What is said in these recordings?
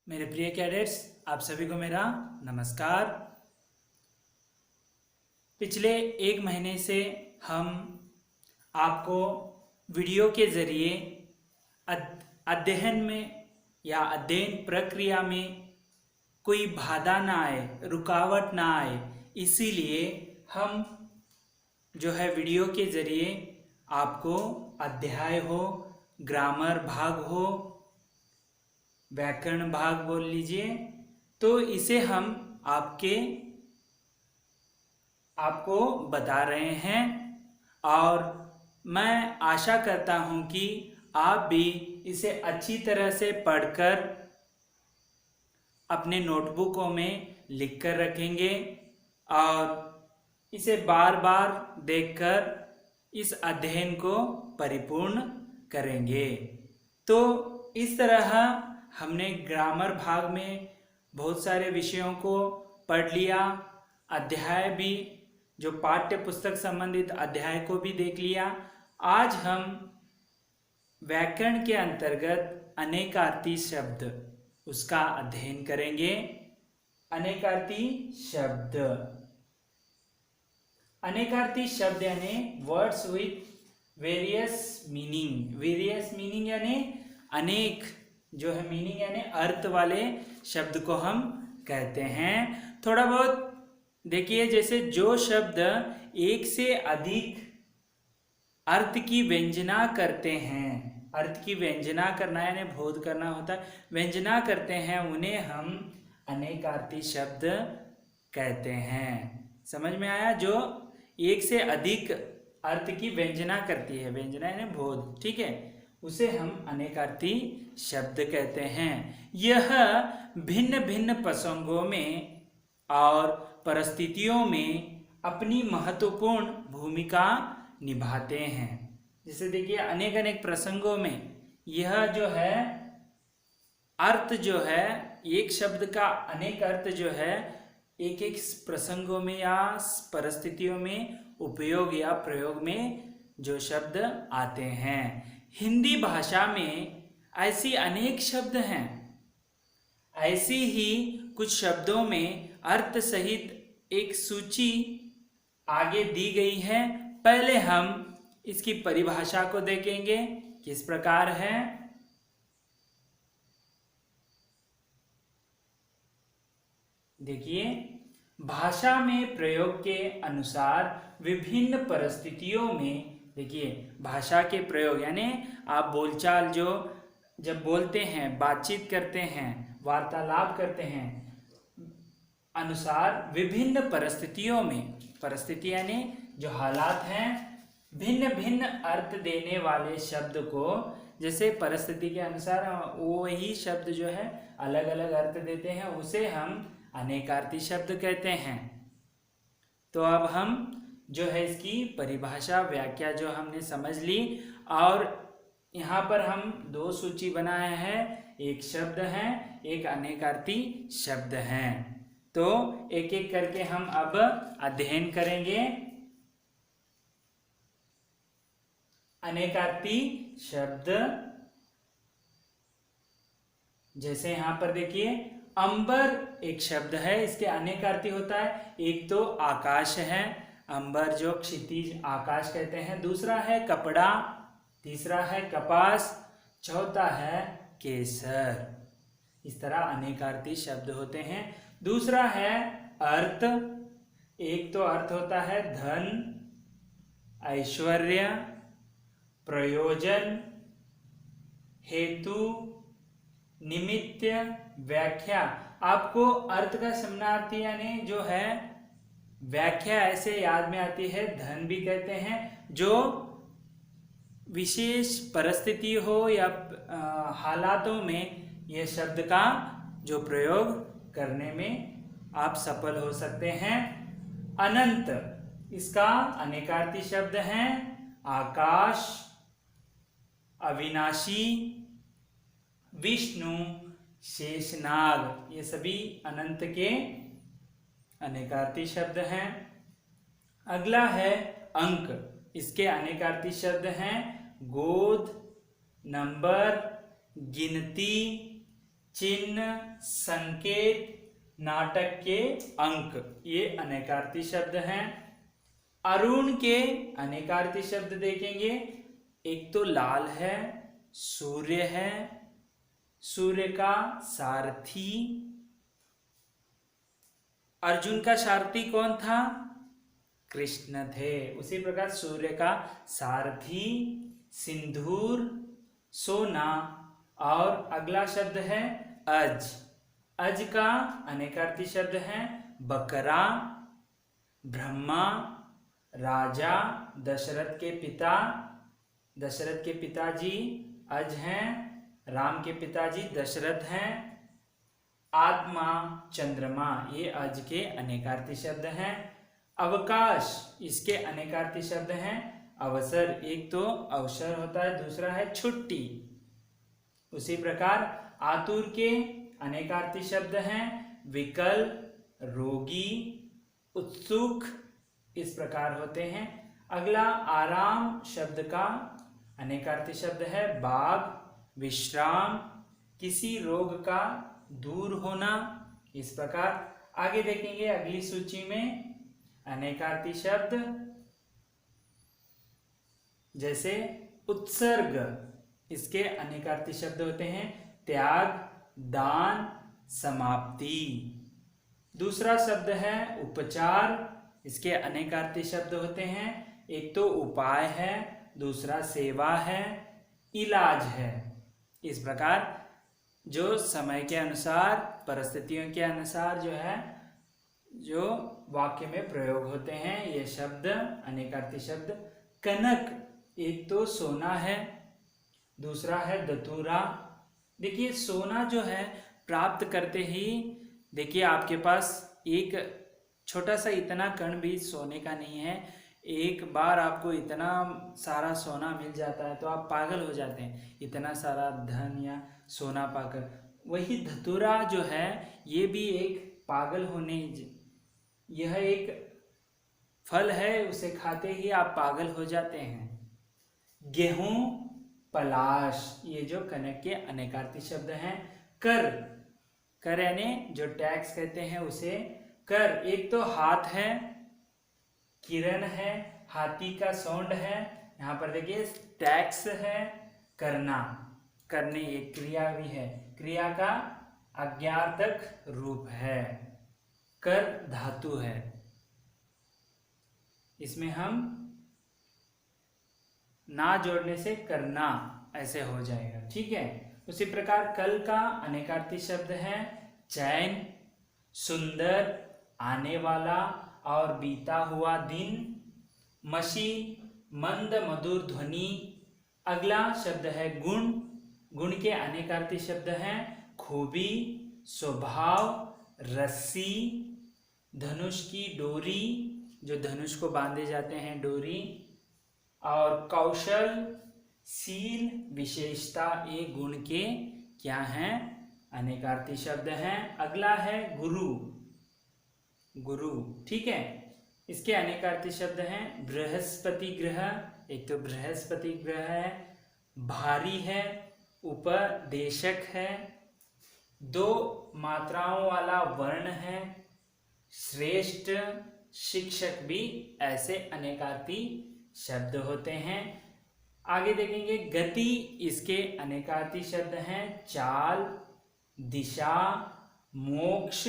मेरे प्रिय कैडेट्स, आप सभी को मेरा नमस्कार। पिछले एक महीने से हम आपको वीडियो के ज़रिए अध्ययन में या अध्ययन प्रक्रिया में कोई बाधा ना आए, रुकावट ना आए, इसीलिए हम जो है वीडियो के ज़रिए आपको अध्याय हो, ग्रामर भाग हो, व्याकरण भाग बोल लीजिए, तो इसे हम आपको बता रहे हैं। और मैं आशा करता हूं कि आप भी इसे अच्छी तरह से पढ़कर अपने नोटबुकों में लिख कर रखेंगे और इसे बार बार देखकर इस अध्ययन को परिपूर्ण करेंगे। तो इस तरह हमने ग्रामर भाग में बहुत सारे विषयों को पढ़ लिया, अध्याय भी जो पाठ्य पुस्तक संबंधित अध्याय को भी देख लिया। आज हम व्याकरण के अंतर्गत अनेकार्थी शब्द उसका अध्ययन करेंगे। अनेकार्थी शब्द, अनेकार्थी शब्द यानी words with various meaning. Various meaning यानी अनेक, जो है मीनिंग यानी अर्थ वाले शब्द को हम कहते हैं। थोड़ा बहुत देखिए, जैसे जो शब्द एक से अधिक अर्थ की व्यंजना करते हैं, अर्थ की व्यंजना करना यानी बोध करना होता है, व्यंजना करते हैं, उन्हें हम अनेकार्थी शब्द कहते हैं। समझ में आया? जो एक से अधिक अर्थ की व्यंजना करती है, व्यंजना यानी बोध, ठीक है, उसे हम अनेकार्थी शब्द कहते हैं। यह भिन्न भिन्न प्रसंगों में और परिस्थितियों में अपनी महत्वपूर्ण भूमिका निभाते हैं। जैसे देखिए, अनेक अनेक प्रसंगों में यह जो है अर्थ जो है, एक शब्द का अनेक अर्थ जो है एक एक प्रसंगों में या परिस्थितियों में उपयोग या प्रयोग में जो शब्द आते हैं। हिंदी भाषा में ऐसी अनेक शब्द हैं। ऐसी ही कुछ शब्दों में अर्थ सहित एक सूची आगे दी गई है। पहले हम इसकी परिभाषा को देखेंगे, किस प्रकार है। देखिए, भाषा में प्रयोग के अनुसार विभिन्न परिस्थितियों में, देखिए भाषा के प्रयोग यानी आप बोलचाल जो जब बोलते हैं, बातचीत करते हैं, वार्तालाप करते हैं, अनुसार विभिन्न परिस्थितियों में, परिस्थिति यानी जो हालात हैं, भिन्न भिन्न अर्थ देने वाले शब्द को, जैसे परिस्थिति के अनुसार वही शब्द जो है अलग अलग अर्थ देते हैं, उसे हम अनेकार्थी शब्द कहते हैं। तो अब हम जो है इसकी परिभाषा, व्याख्या जो हमने समझ ली, और यहाँ पर हम दो सूची बनाए हैं, एक शब्द है, एक अनेकार्थी शब्द हैं। तो एक एक करके हम अब अध्ययन करेंगे। अनेकार्थी शब्द, जैसे यहाँ पर देखिए, अंबर एक शब्द है, इसके अनेकार्थी होता है। एक तो आकाश है, अंबर जो क्षितिज आकाश कहते हैं, दूसरा है कपड़ा, तीसरा है कपास, चौथा है केसर। इस तरह अनेकार्थी शब्द होते हैं। दूसरा है अर्थ। एक तो अर्थ होता है धन, ऐश्वर्य, प्रयोजन, हेतु, निमित्त, व्याख्या। आपको अर्थ का समानार्थी यानी जो है व्याख्या ऐसे याद में आती है। धन भी कहते हैं, जो विशेष परिस्थिति हो या हालातों में यह शब्द का जो प्रयोग करने में आप सफल हो सकते हैं। अनंत, इसका अनेकार्थी शब्द हैं आकाश, अविनाशी, विष्णु, शेषनाग, ये सभी अनंत के अनेकार्थी शब्द हैं। अगला है अंक, इसके अनेकार्थी शब्द हैं गोद, नंबर, गिनती, चिन्ह, संकेत, नाटक के अंक, ये अनेकार्थी शब्द हैं। अरुण के अनेकार्थी शब्द देखेंगे। एक तो लाल है, सूर्य है, सूर्य का सारथी। अर्जुन का सारथी कौन था? कृष्ण थे। उसी प्रकार सूर्य का सारथी, सिंदूर, सोना। और अगला शब्द है अज। अज का अनेकार्थी शब्द है बकरा, ब्रह्मा, राजा, दशरथ के पिता। दशरथ के पिताजी अज हैं, राम के पिताजी दशरथ हैं। आत्मा, चंद्रमा, ये अज के अनेकार्थी शब्द हैं। अवकाश, इसके अनेकार्थी शब्द हैं अवसर। एक तो अवसर होता है, दूसरा है छुट्टी। उसी प्रकार आतुर के अनेकार्थी शब्द हैं विकल, रोगी, उत्सुक, इस प्रकार होते हैं। अगला आराम शब्द का अनेकार्थी शब्द है बाग, विश्राम, किसी रोग का दूर होना। इस प्रकार आगे देखेंगे अगली सूची में अनेकार्थी शब्द जैसे उत्सर्ग, इसके अनेकार्थी शब्द होते हैं त्याग, दान, समाप्ति। दूसरा शब्द है उपचार, इसके अनेकार्थी शब्द होते हैं एक तो उपाय है, दूसरा सेवा है, इलाज है। इस प्रकार जो समय के अनुसार, परिस्थितियों के अनुसार जो वाक्य में प्रयोग होते हैं ये शब्द अनेकार्थी शब्द। कनक, एक तो सोना है, दूसरा है दतूरा। देखिए सोना जो है प्राप्त करते ही, देखिए आपके पास एक छोटा सा इतना कण भी सोने का नहीं है, एक बार आपको इतना सारा सोना मिल जाता है तो आप पागल हो जाते हैं, इतना सारा धन या सोना पाकर। वही धतूरा जो है ये भी एक पागल होने, यह एक फल है, उसे खाते ही आप पागल हो जाते हैं। गेहूं, पलाश, ये जो कनक के अनेकार्थी शब्द हैं। कर, कर यानी जो टैक्स कहते हैं उसे कर। एक तो हाथ है, किरण है, हाथी का सौंड है। यहाँ पर देखिए टैक्स है, करना, करने, एक क्रिया भी है, क्रिया का अज्ञार्थक रूप है। कर धातु है, इसमें हम ना जोड़ने से करना ऐसे हो जाएगा, ठीक है। उसी प्रकार कल का अनेकार्थी शब्द है चैन, सुंदर, आने वाला और बीता हुआ दिन, मशीन, मंद मधुर ध्वनि। अगला शब्द है गुण, गुण के अनेकार्थी शब्द हैं खूबी, स्वभाव, रस्सी, धनुष की डोरी, जो धनुष को बांधे जाते हैं डोरी, और कौशल, सील, विशेषता, ये गुण के क्या हैं? अनेकार्थी शब्द हैं। अगला है गुरु, गुरु, ठीक है। इसके अनेकार्थी शब्द हैं बृहस्पति ग्रह, एक तो बृहस्पति ग्रह है, भारी है, उपदेशक है, दो मात्राओं वाला वर्ण है, श्रेष्ठ, शिक्षक भी, ऐसे अनेकार्थी शब्द होते हैं। आगे देखेंगे गति, इसके अनेकार्थी शब्द हैं चाल, दिशा, मोक्ष,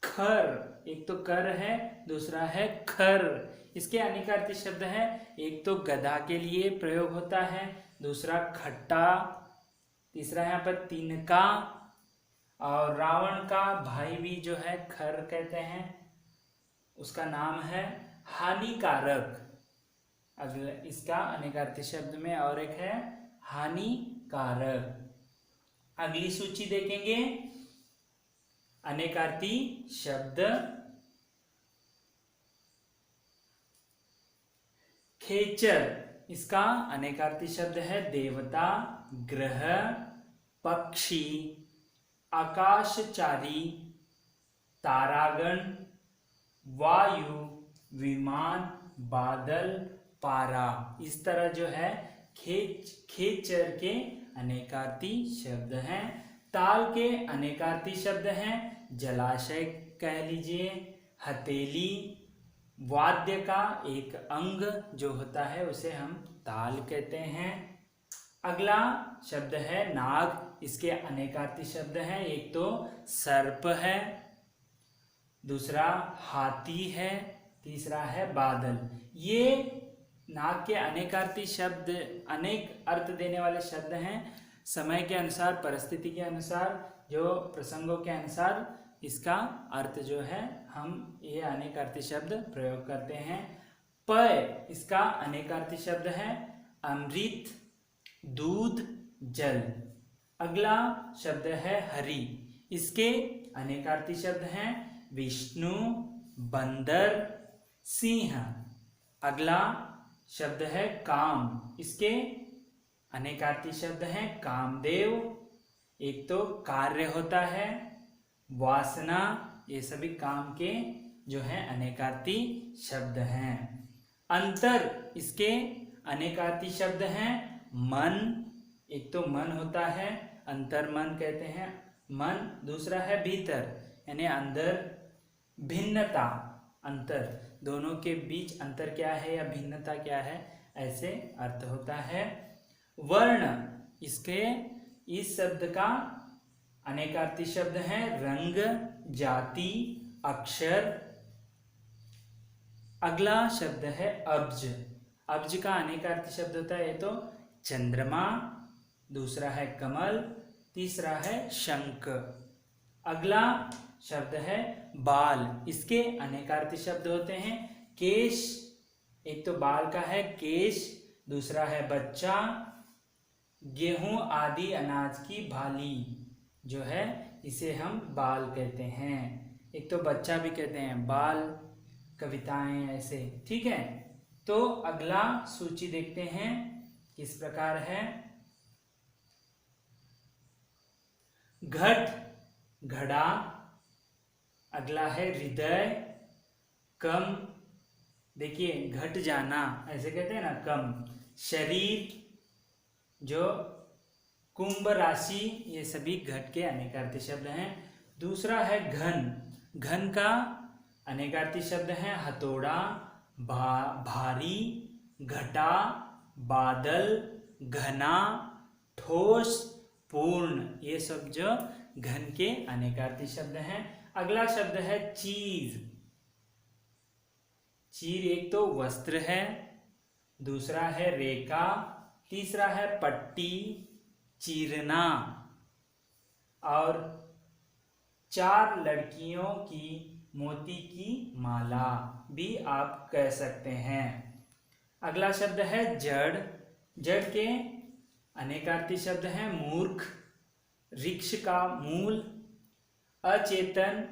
खर, एक तो कर है, दूसरा है खर। इसके अनेकार्थी शब्द हैं एक तो गधा के लिए प्रयोग होता है, दूसरा खट्टा, तीसरा यहाँ पर तिनका, और रावण का भाई भी जो है खर कहते हैं, उसका नाम है हानिकारक। अगला इसका अनेकार्थी शब्द में और एक है हानिकारक। अगली सूची देखेंगे अनेकार्थी शब्द। खेचर, इसका अनेकार्थी शब्द है देवता, ग्रह, पक्षी, आकाशचारी, तारागण, वायु, विमान, बादल, पारा। इस तरह जो है खेचर के अनेकार्थी शब्द हैं। ताल के अनेकार्थी शब्द हैं, जलाशय कह लीजिए, हथेली, वाद्य का एक अंग जो होता है उसे हम ताल कहते हैं। अगला शब्द है नाग, इसके अनेकार्थी शब्द हैं, एक तो सर्प है, दूसरा हाथी है, तीसरा है बादल। ये नाग के अनेकार्थी शब्द अनेक अर्थ देने वाले शब्द हैं। समय के अनुसार, परिस्थिति के अनुसार, जो प्रसंगों के अनुसार इसका अर्थ जो है हम ये अनेकार्थी शब्द प्रयोग करते हैं। प इसका अनेकार्थी शब्द है अमृत, दूध, जल। अगला शब्द है हरि, इसके अनेकार्थी शब्द हैं विष्णु, बंदर, सिंह। अगला शब्द है काम, इसके अनेकार्थी शब्द हैं कामदेव, एक तो कार्य होता है, वासना, ये सभी काम के जो है अनेकार्थी शब्द हैं। अंतर, इसके अनेकार्थी शब्द हैं मन, एक तो मन होता है, अंतर मन कहते हैं मन, दूसरा है भीतर यानी अंदर, भिन्नता, अंतर, दोनों के बीच अंतर क्या है या भिन्नता क्या है, ऐसे अर्थ होता है। वर्ण, इसके इस शब्द का अनेकार्थी शब्द है रंग, जाति, अक्षर। अगला शब्द है अब्ज, अब्ज का अनेकार्थी शब्द होता है ये तो चंद्रमा, दूसरा है कमल, तीसरा है शंख। अगला शब्द है बाल, इसके अनेकार्थी शब्द होते हैं केश, एक तो बाल का है केश, दूसरा है बच्चा, गेहूं आदि अनाज की भाली जो है इसे हम बाल कहते हैं, एक तो बच्चा भी कहते हैं, बाल, कविताएं ऐसे, ठीक है। तो अगला सूची देखते हैं किस प्रकार है। घट, घड़ा। अगला है हृदय, कम, देखिए घट जाना ऐसे कहते हैं ना, कम। शरीर, जो कुंभ राशि, ये सभी घट के अनेकार्थी शब्द हैं। दूसरा है घन, घन का अनेकार्थी शब्द है हथौड़ा, भारी, घटा, बादल, घना, ठोस, पूर्ण, ये सब जो घन के अनेकार्थी शब्द हैं। अगला शब्द है चीर, चीर एक तो वस्त्र है, दूसरा है रेखा, तीसरा है पट्टी, चीरना। और 4 लड़कियों की मोती की माला भी आप कह सकते हैं। अगला शब्द है जड़, जड़ के अनेकार्थी शब्द हैं मूर्ख, वृक्ष का मूल, अचेतन,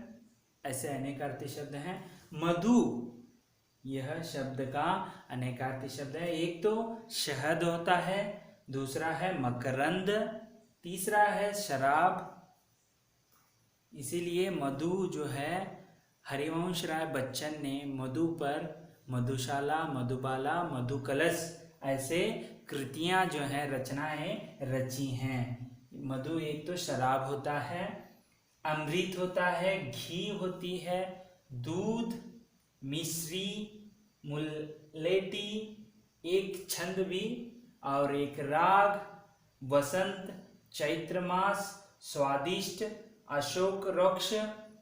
ऐसे अनेकार्थी शब्द हैं। मधु, यह शब्द का अनेकार्थी शब्द है, एक तो शहद होता है, दूसरा है मकरंद, तीसरा है शराब। इसीलिए मधु जो है हरिवंश राय बच्चन ने मधु पर मधुशाला, मधुबाला, मधु कलश ऐसे कृतियां जो हैं, रचनाएं रची हैं। मधु एक तो शराब होता है, अमृत होता है, घी होती है, दूध, मिश्री, मुलेठी, एक छंद भी और एक राग, वसंत, चैत्र मास, स्वादिष्ट, अशोक वृक्ष,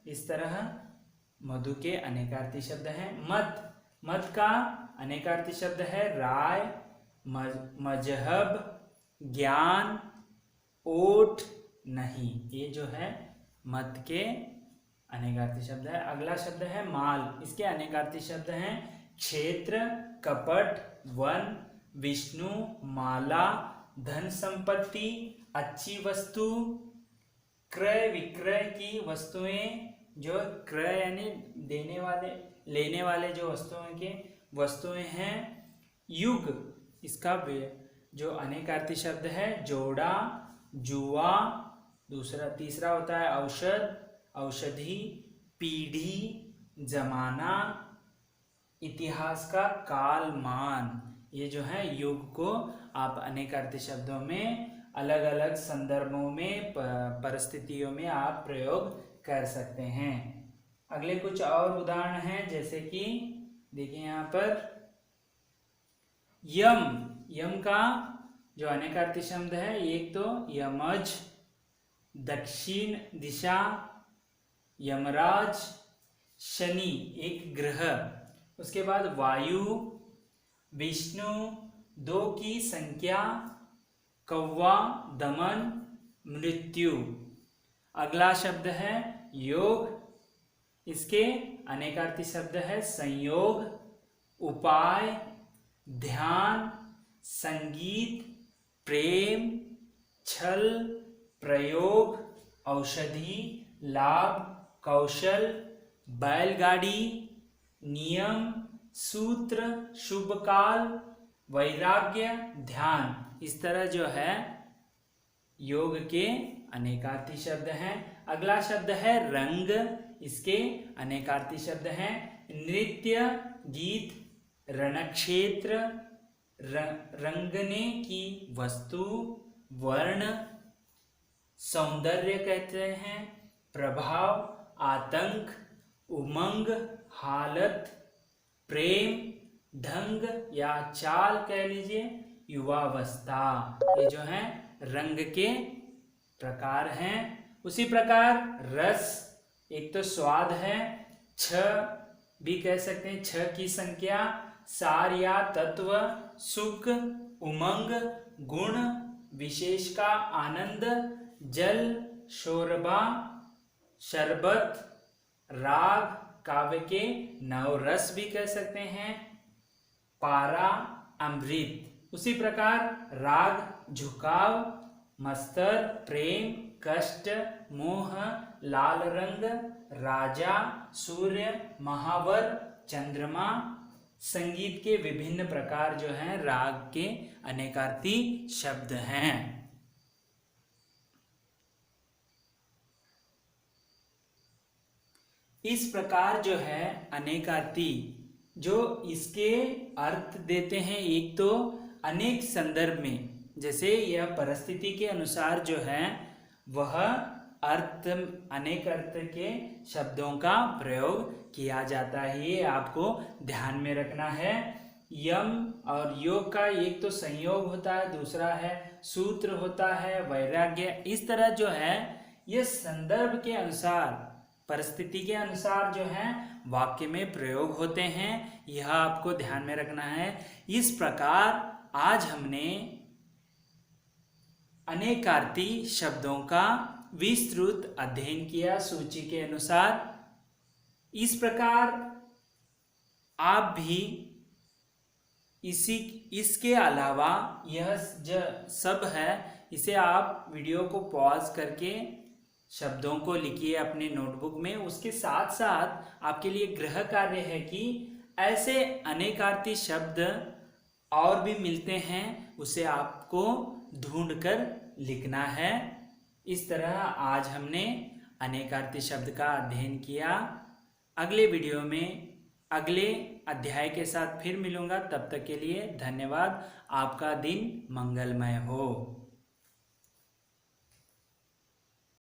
इस तरह मधु के अनेकार्थी शब्द हैं। मद, मद का अनेकार्थी शब्द है राय, मजहब, ज्ञान, ओट, नहीं, ये जो है मद के अनेकार्थी शब्द है। अगला शब्द है माल, इसके अनेकार्थी शब्द हैं क्षेत्र, कपट, वन, विष्णु, माला, धन संपत्ति, अच्छी वस्तु, क्रय विक्रय की वस्तुएं, जो क्रय यानी देने वाले लेने वाले जो वस्तुएं हैं। युग, इसका जो अनेकार्थी शब्द है जोड़ा, जुआ, तीसरा होता है औषध, औषधि, पीढ़ी, जमाना, इतिहास का कालमान। ये जो है युग को आप अनेकार्थी शब्दों में अलग अलग संदर्भों में परिस्थितियों में आप प्रयोग कर सकते हैं। अगले कुछ और उदाहरण हैं, जैसे कि देखिए यहाँ पर यम, यम का जो अनेकार्थी शब्द है, एक तो यमज दक्षिण दिशा, यमराज, शनि एक ग्रह, उसके बाद वायु, विष्णु, दो की संख्या, कौवा, दमन, मृत्यु। अगला शब्द है योग, इसके अनेकार्थी शब्द है संयोग, उपाय, ध्यान, संगीत, प्रेम, छल, प्रयोग, औषधि, लाभ, कौशल, बैलगाड़ी, नियम, सूत्र, शुभ काल, वैराग्य, ध्यान। इस तरह जो है योग के अनेकार्थी शब्द हैं। अगला शब्द है रंग, इसके अनेकार्थी शब्द हैं नृत्य, गीत, रणक्षेत्र, रंगने की वस्तु, वर्ण, सौंदर्य कहते हैं, प्रभाव, आतंक, उमंग, हालत, प्रेम, ढंग या चाल कह लीजिए, युवावस्था। ये जो है रंग के प्रकार हैं। उसी प्रकार रस, एक तो स्वाद है, छ भी कह सकते हैं, छ की संख्या, सार या तत्व, सुख, उमंग, गुण, विशेष का आनंद, जल, शोरबा, शरबत, राग, काव्य के नवरस भी कह सकते हैं, पारा, अमृत। उसी प्रकार राग झुकाव, मस्तर प्रेम, कष्ट, मोह, लाल रंग, राजा, सूर्य, महावर, चंद्रमा। संगीत के विभिन्न प्रकार जो हैं राग के अनेकार्थी शब्द हैं। इस प्रकार जो है अनेकार्थी जो इसके अर्थ देते हैं, एक तो अनेक संदर्भ में, जैसे यह परिस्थिति के अनुसार जो है वह अर्थ, अनेक अर्थ के शब्दों का प्रयोग किया जाता है, ये आपको ध्यान में रखना है। यम और योग का एक तो संयोग होता है, दूसरा है सूत्र होता है, वैराग्य। इस तरह जो है ये संदर्भ के अनुसार, परिस्थिति के अनुसार जो है वाक्य में प्रयोग होते हैं, यह आपको ध्यान में रखना है। इस प्रकार आज हमने अनेकार्थी शब्दों का विस्तृत अध्ययन किया सूची के अनुसार। इस प्रकार आप भी इसके अलावा यह जो सब है, इसे आप वीडियो को पॉज करके शब्दों को लिखिए अपने नोटबुक में। उसके साथ साथ आपके लिए गृह कार्य है कि ऐसे अनेकार्थी शब्द और भी मिलते हैं, उसे आपको ढूंढकर लिखना है। इस तरह आज हमने अनेकार्थी शब्द का अध्ययन किया। अगले वीडियो में अगले अध्याय के साथ फिर मिलूंगा। तब तक के लिए धन्यवाद। आपका दिन मंगलमय हो।